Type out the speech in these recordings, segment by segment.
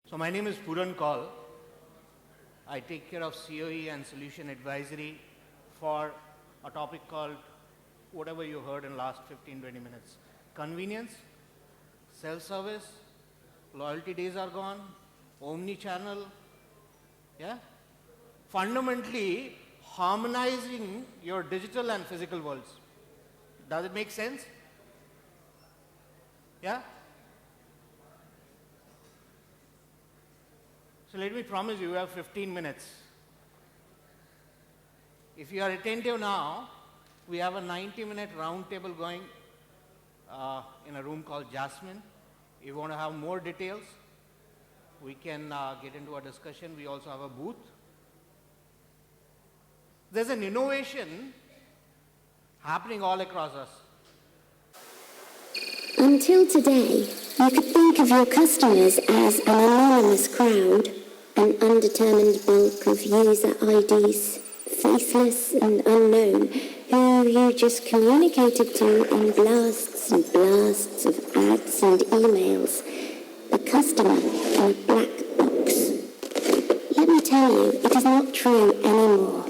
So my name is Puran Kaul. I take care of COE and solution advisory for a topic called whatever you heard in last 15-20 minutes. Convenience, self-service, loyalty days are gone, omni-channel, yeah? Fundamentally harmonizing your digital and physical worlds. Does it make sense? Yeah? So let me promise you have 15 minutes. If you are attentive now, we have a 90-minute round table going in a room called Jasmine. If you want to have more details, we can get into a discussion. We also have a booth. There's an innovation happening all across us. Until today, you could think of your customers as an anonymous crowd, an undetermined bulk of user IDs, faceless and unknown, who you just communicated to in blasts and blasts of ads and emails. The customer in a black box. Let me tell you, it is not true anymore.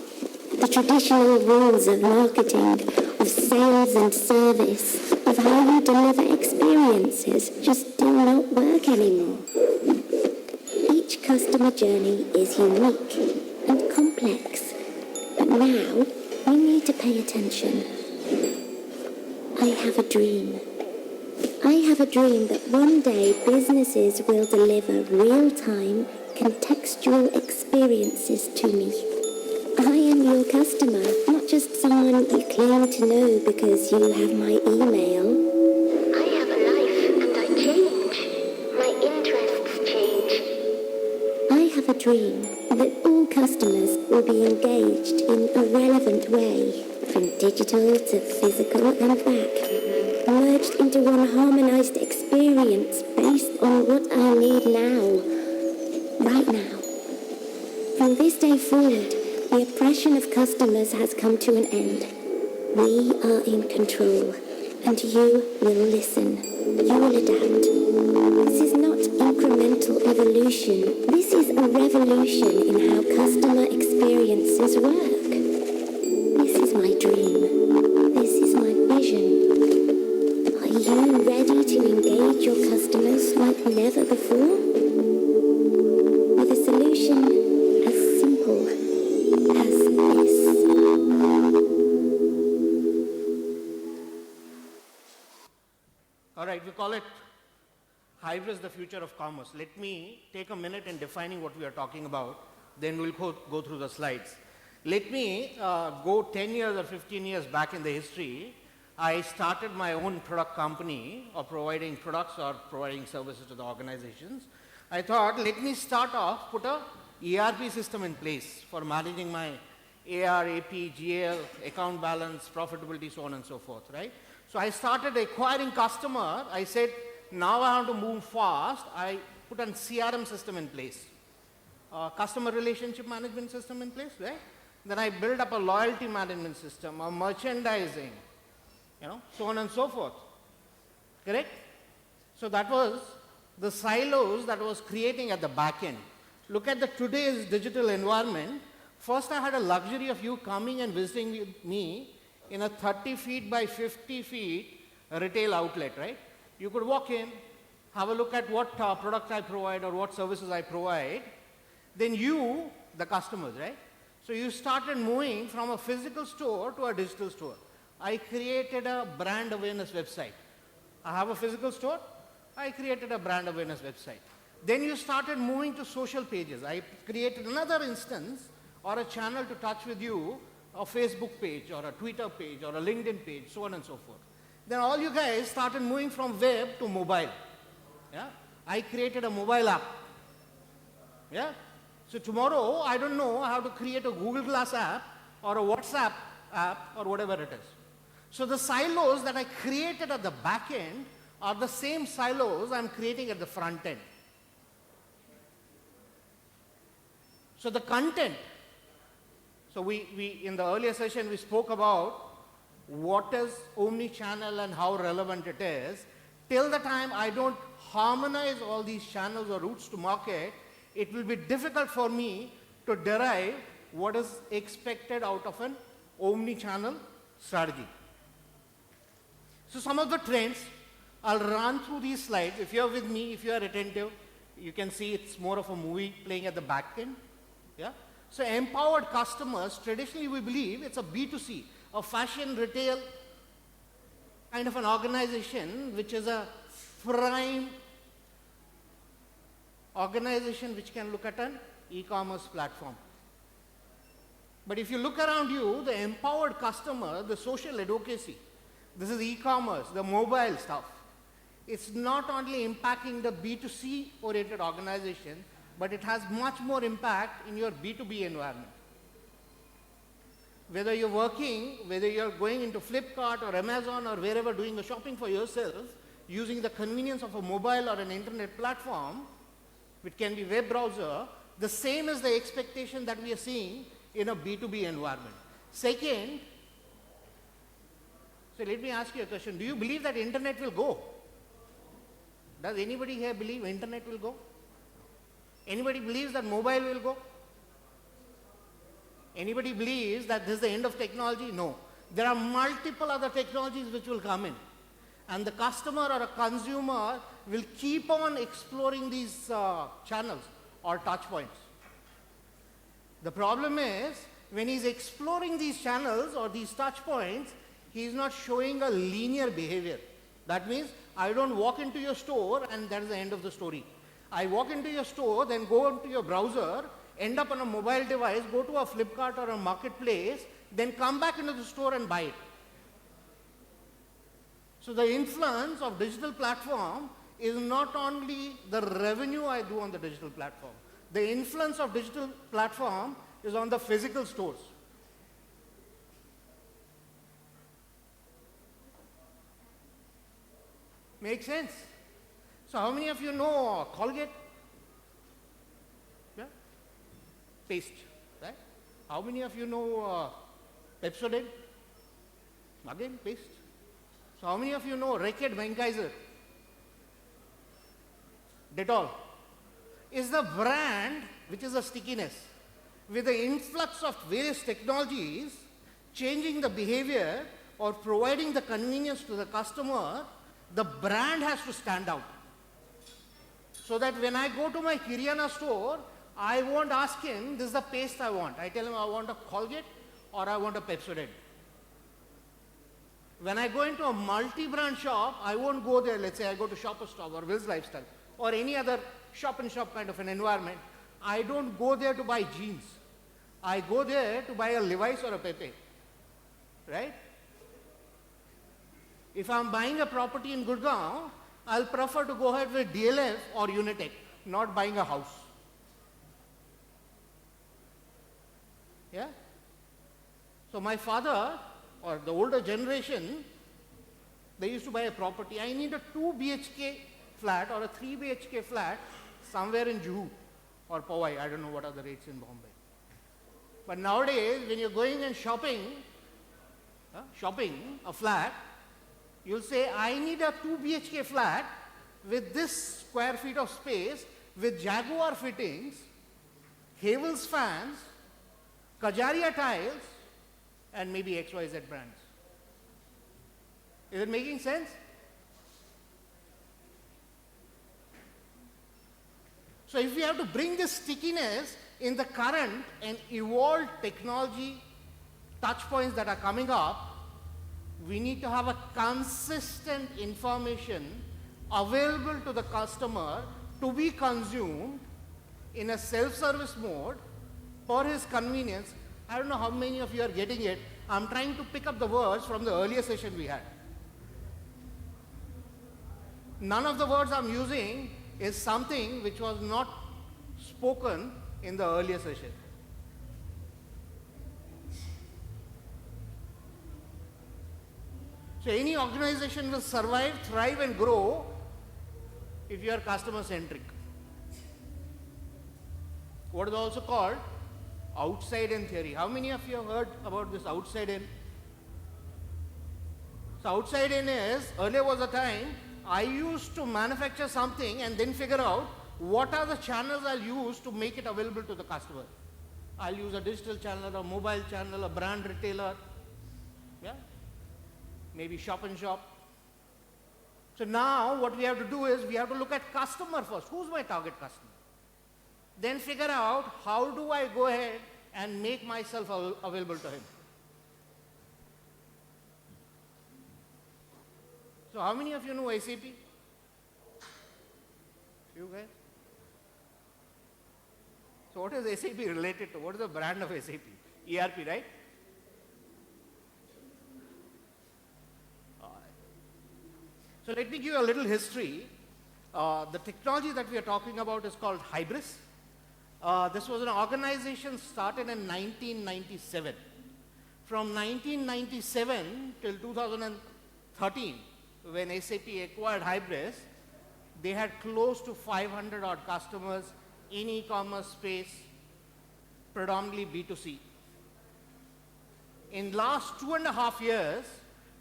The traditional rules of marketing, of sales and service, of how you deliver experiences just do not work anymore. Each customer journey is unique and complex, but now we need to pay attention. I have a dream. I have a dream that one day businesses will deliver real-time, contextual experiences to me. I am your customer, not just someone you claim to know because you have my email. I have a life and I change. My interests change. I have a dream that all customers will be engaged in a relevant way, from digital to physical and back, merged into one harmonized experience based on what I need now, right now. From this day forward, the oppression of customers has come to an end. We are in control, and you will listen. You will adapt. This is not incremental evolution. This is a revolution in how customer experiences work. This is my dream. This is my vision. Are you ready to engage your customers like never before? With a solution as simple as this. All right, we call it Hybris, the future of commerce. Let me take a minute in defining what we are talking about, then we'll go through the slides. Let me go 10 years or 15 years back in the history. I started my own product company of providing products or providing services to the organizations. I thought, let me start off, put a ERP system in place for managing my AR, AP, GL, account balance, profitability, so on and so forth, right? So I started acquiring customer. I said, now I have to move fast. I put a CRM system in place, customer relationship management system in place, right? Then I built up a loyalty management system, a merchandising, so on and so forth, correct? So that was the silos that was creating at the back end. Look at the today's digital environment. First, I had a luxury of you coming and visiting me in a 30 feet by 50 feet retail outlet, right? You could walk in, have a look at what product I provide or what services I provide. Then you, the customers, right? So you started moving from a physical store to a digital store. I created a brand awareness website. I have a physical store. I created a brand awareness website. Then you started moving to social pages. I created another instance or a channel to touch with you, a Facebook page or a Twitter page or a LinkedIn page, so on and so forth. Then all you guys started moving from web to mobile. Yeah? I created a mobile app. Yeah? So tomorrow, I don't know how to create a Google Glass app or a WhatsApp app or whatever it is. So the silos that I created at the back end are the same silos I'm creating at the front end. So the content. So we in the earlier session, we spoke about what is omni-channel and how relevant it is. Till the time I don't harmonize all these channels or routes to market, it will be difficult for me to derive what is expected out of an omni-channel strategy. So some of the trends, I'll run through these slides. If you're with me, if you are attentive, you can see it's more of a movie playing at the back end. Yeah? So empowered customers, traditionally we believe it's a B2C, a fashion retail kind of an organization which is a prime organization which can look at an e-commerce platform. But if you look around you, the empowered customer, the social advocacy, this is e-commerce, the mobile stuff, it's not only impacting the B2C oriented organization, but it has much more impact in your B2B environment. Whether you're working, whether you're going into Flipkart or Amazon or wherever doing the shopping for yourself, using the convenience of a mobile or an internet platform, which can be web browser, the same is the expectation that we are seeing in a B2B environment. Second, so let me ask you a question. Do you believe that internet will go? Does anybody here believe internet will go? Anybody believes that mobile will go? Anybody believes that this is the end of technology? No. There are multiple other technologies which will come in. And the customer or a consumer will keep on exploring these channels or touch points. The problem is, when he's exploring these channels or these touch points, he's not showing a linear behavior. That means, I don't walk into your store and that is the end of the story. I walk into your store, then go into your browser, end up on a mobile device, go to a Flipkart or a marketplace, then come back into the store and buy it. So the influence of digital platform is not only the revenue I do on the digital platform. The influence of digital platform is on the physical stores. Make sense? So how many of you know Colgate? Yeah? Paste, right? How many of you know Pepsodent? Again, paste. So how many of you know Reckitt Benckiser? Dettol is the brand which is a stickiness. With the influx of various technologies, changing the behavior or providing the convenience to the customer, the brand has to stand out. So that when I go to my Kirana store, I won't ask him, this is the paste I want. I tell him I want a Colgate or I want a Pepsodent. When I go into a multi-brand shop, I won't go there, let's say I go to Shoppers Stop or Will's Lifestyle or any other shop-in-shop kind of an environment. I don't go there to buy jeans. I go there to buy a Levi's or a Pepe, right? If I'm buying a property in Gurgaon, I'll prefer to go ahead with DLF or Unitech, not buying a house. Yeah? So my father, or the older generation, they used to buy a property. I need a 2 BHK flat or a 3 BHK flat somewhere in Juhu or Powai. I don't know what are the rates in Bombay. But nowadays, when you're going and shopping a flat, you'll say, I need a 2 BHK flat with this square feet of space, with Jaguar fittings, Havells fans, Kajaria tiles, and maybe XYZ brands. Is it making sense? So if we have to bring this stickiness in the current and evolved technology touch points that are coming up, we need to have a consistent information available to the customer to be consumed in a self-service mode for his convenience. I don't know how many of you are getting it. I'm trying to pick up the words from the earlier session we had. None of the words I'm using is something which was not spoken in the earlier session. So any organization will survive, thrive and grow if you are customer centric. What is also called outside in theory. How many of you have heard about this outside in? So outside in is, earlier was a time I used to manufacture something and then figure out what are the channels I'll use to make it available to the customer. I'll use a digital channel, a mobile channel, a brand retailer, yeah, maybe shop and shop. So now what we have to do is we have to look at customer first. Who's my target customer? Then figure out how do I go ahead and make myself available to him. So how many of you know SAP? You guys? So what is SAP related to? What is the brand of SAP? ERP, right? So let me give you a little history. The technology that we are talking about is called Hybris. This was an organization started in 1997. From 1997 till 2013, when SAP acquired Hybris, they had close to 500 odd customers in e-commerce space, predominantly B2C. In last 2.5 years,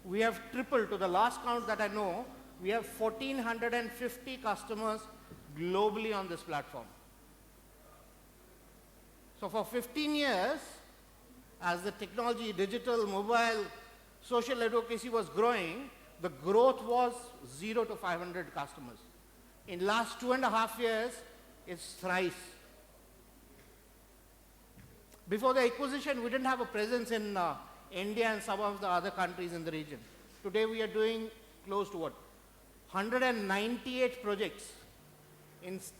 we have tripled. To the last count that I know, we have 1,450 customers globally on this platform. So for 15 years, as the technology, digital, mobile, social advocacy was growing, the growth was 0 to 500 customers. In last 2.5 years, it's thrice. Before the acquisition, we didn't have a presence in India and some of the other countries in the region. Today we are doing close to 198 projects,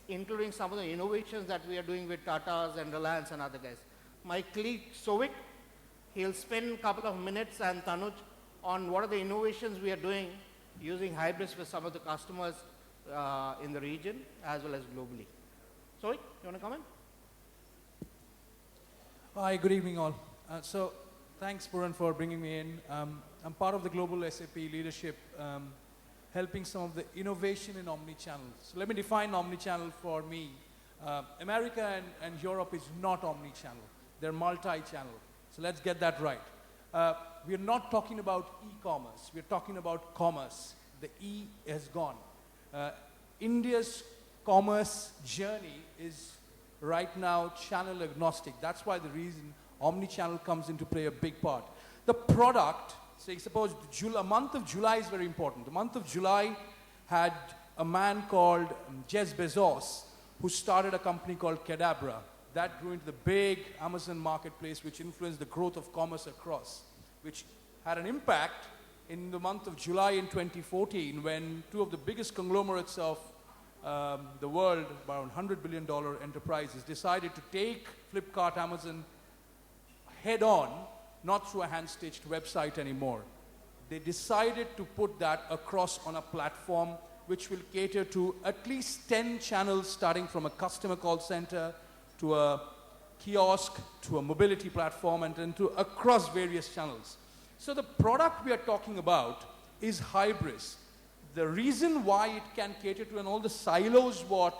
including some of the innovations that we are doing with Tata's and Reliance and other guys. My colleague Souvik, he'll spend a couple of minutes, and Tanuj, on what are the innovations we are doing using Hybris with some of the customers in the region as well as globally. Souvik, you want to comment? Hi, good evening all. So thanks Puran for bringing me in. I'm part of the global SAP leadership, helping some of the innovation in omnichannel. So let me define omnichannel for me. America and Europe is not omnichannel. They're multi-channel. So let's get that right. We're not talking about e-commerce. We're talking about commerce. The E has gone. India's commerce journey is right now channel agnostic. That's why the reason omnichannel comes into play a big part. The product, say suppose the month of July is very important. The month of July had a man called Jeff Bezos who started a company called Cadabra. That grew into the big Amazon marketplace, which influenced the growth of commerce across, which had an impact in the month of July in 2014 when two of the biggest conglomerates of the world, around $100 billion enterprises, decided to take Flipkart, Amazon head on, not through a hand-stitched website anymore. They decided to put that across on a platform which will cater to at least 10 channels, starting from a customer call center to a kiosk to a mobility platform and then to across various channels. So the product we are talking about is Hybris. The reason why it can cater to and all the silos what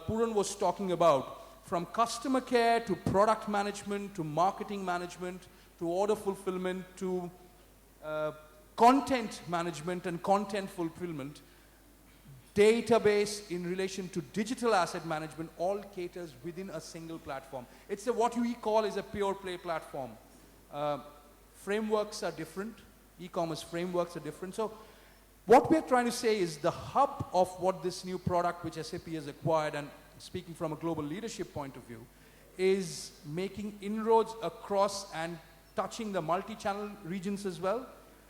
Puran was talking about, from customer care to product management to marketing management to order fulfillment to content management and content fulfillment, database in relation to digital asset management, all caters within a single platform. It's what we call is a pure play platform. Frameworks are different. E-commerce frameworks are different. So what we're trying to say is the hub of what this new product which SAP has acquired, and speaking from a global leadership point of view, is making inroads across and touching the multi-channel regions as well.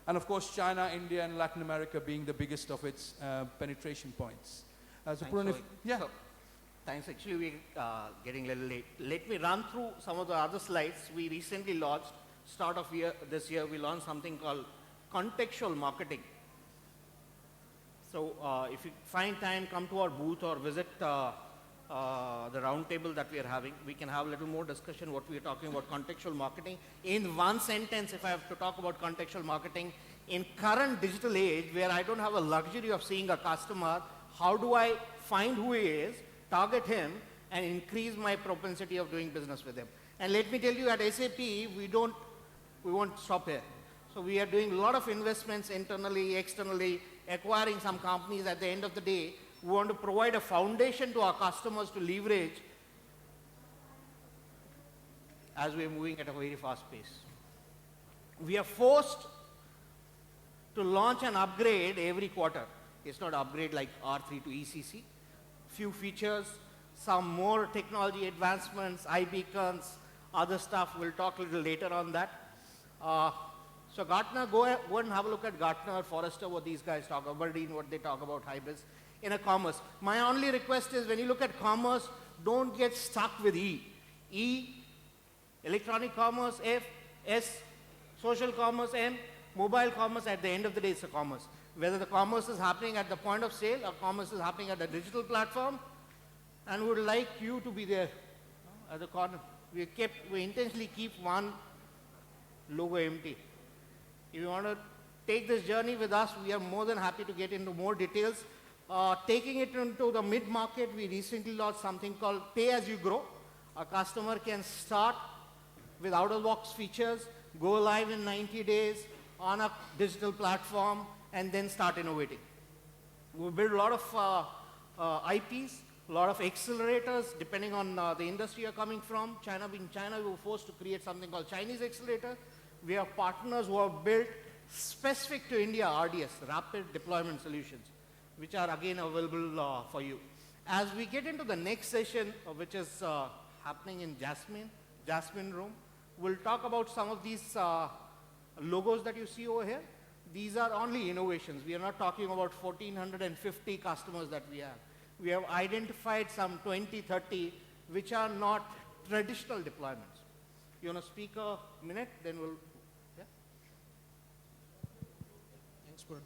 And of course, China, India, and Latin America being the biggest of its penetration points. So Puran, yeah. So, thanks. Actually, we're getting a little late. Let me run through some of the other slides. We recently launched, start of this year, we launched something called contextual marketing. So if you find time, come to our booth or visit the round table that we are having. We can have a little more discussion what we are talking about contextual marketing. In one sentence, if I have to talk about contextual marketing, in current digital age where I don't have a luxury of seeing a customer, how do I find who he is, target him, and increase my propensity of doing business with him? And let me tell you, at SAP, we won't stop here. So we are doing a lot of investments internally, externally, acquiring some companies. At the end of the day, we want to provide a foundation to our customers to leverage as we're moving at a very fast pace. We are forced to launch and upgrade every quarter. It's not upgrade like R3 to ECC. Few features, some more technology advancements, iBeacons, other stuff. We'll talk a little later on that. So Gartner, go and have a look at Gartner, Forrester, what these guys talk about, Aberdeen, what they talk about hybrids in a commerce. My only request is when you look at commerce, don't get stuck with E. E, electronic commerce, F, S, social commerce, M, mobile commerce. At the end of the day, it's a commerce. Whether the commerce is happening at the point of sale or commerce is happening at the digital platform, and we would like you to be there at the corner. We intentionally keep one logo empty. If you want to take this journey with us, we are more than happy to get into more details. Taking it into the mid-market, we recently launched something called Pay As You Grow. A customer can start with out-of-the-box features, go live in 90 days on a digital platform, and then start innovating. We build a lot of IPs, a lot of accelerators, depending on the industry you're coming from. China being China, we were forced to create something called Chinese Accelerator. We have partners who have built specific to India RDS, Rapid Deployment Solutions, which are again available for you. As we get into the next session, which is happening in Jasmine Room, we'll talk about some of these logos that you see over here. These are only innovations. We are not talking about 1,450 customers that we have. We have identified some 20, 30, which are not traditional deployments. You want to speak a minute, then we'll, yeah? Thanks, Varun.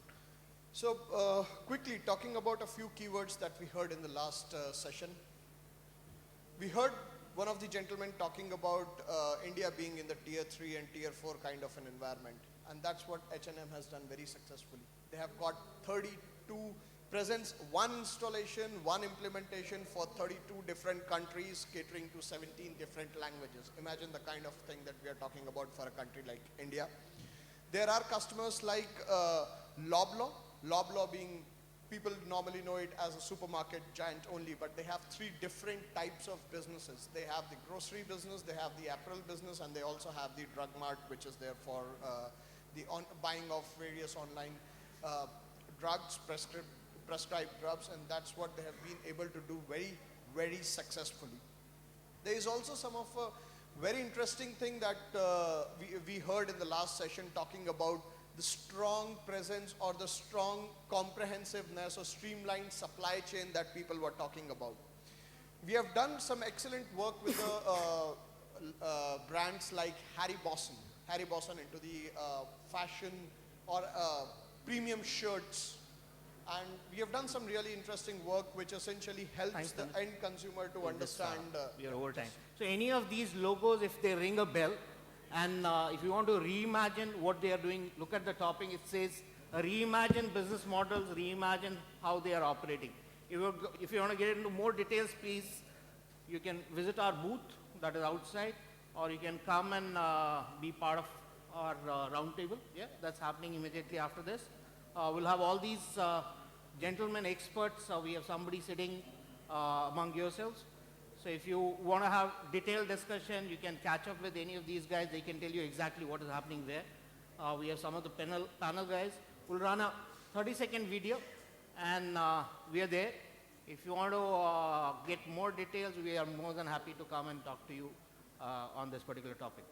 So quickly, talking about a few keywords that we heard in the last session. We heard one of the gentlemen talking about India being in the tier 3 and tier 4 kind of an environment. And that's what H&M has done very successfully. They have got 32 presence, one installation, one implementation for 32 different countries, catering to 17 different languages. Imagine the kind of thing that we are talking about for a country like India. There are customers like Loblaw. Loblaw being, people normally know it as a supermarket giant only, but they have 3 different types of businesses. They have the grocery business, they have the apparel business, and they also have the drug mart, which is there for the buying of various online drugs, prescribed drugs, and that's what they have been able to do very, very successfully. There is also some of a very interesting thing that we heard in the last session, talking about the strong presence or the strong comprehensiveness or streamlined supply chain that people were talking about. We have done some excellent work with brands like Harry Bosson into the fashion or premium shirts. And we have done some really interesting work which essentially helps the end consumer to understand. We are over time. So any of these logos, if they ring a bell, and if you want to reimagine what they are doing, look at the topping. It says reimagine business models, reimagine how they are operating. If you want to get into more details, please, you can visit our booth that is outside, or you can come and be part of our roundtable. Yeah, that's happening immediately after this. We'll have all these gentlemen experts. We have somebody sitting among yourselves. So if you want to have detailed discussion, you can catch up with any of these guys. They can tell you exactly what is happening there. We have some of the panel guys. We'll run a 30-second video, and we are there. If you want to get more details, we are more than happy to come and talk to you on this particular topic.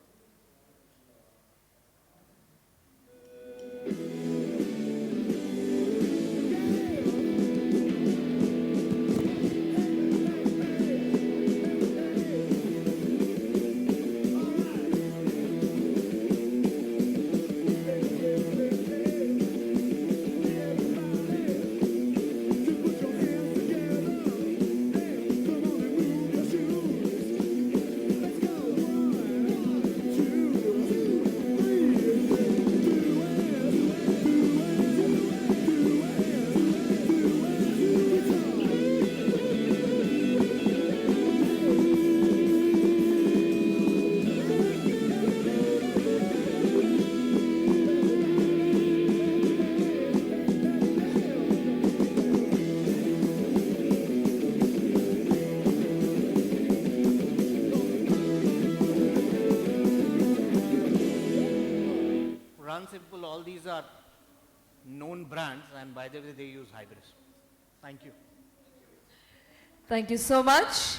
Run Simple, all these are known brands, and by the way, they use Hybris. Thank you. Thank you so much.